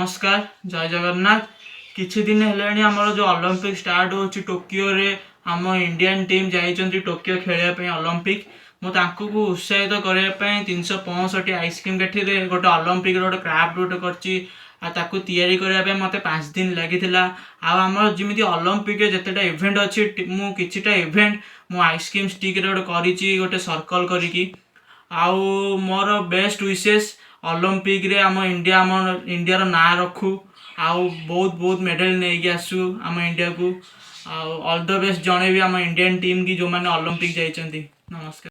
नमस्कार जय जगन्नाथ। किछि दिन हेलाणी आमर जो ओलंपिक स्टार्ट होची टोकियो रे आम इंडियन टीम जाइछन्ती टोकियो खेलिया पई ओलंपिक। मु तांको को उत्साहित करबा पई 365 आइसक्रीम काठी रे गोटे ओलंपिक रो क्राफ्ट गोटे करची आ ताकू तैयारी करबा पई मते 5 दिन लागिथिला। आ आमर जिमिति ओलंपिक रे जतेटा इवेंट अछि मु किछिटा इवेंट मु आइसक्रीम स्टिक रे गोटे करिची गोटे सर्कल करिकी। आउ मोर बेस्ट विशेष ओलंपिक रे आम इंडिया रो ना रखू आउ बहुत बहुत मेडल नहीं आसू आम इंडिया को। ऑल द बेस्ट जणे भी आम इंडियन टीम की जो माने ओलंपिक जाइछन्ती। नमस्कार।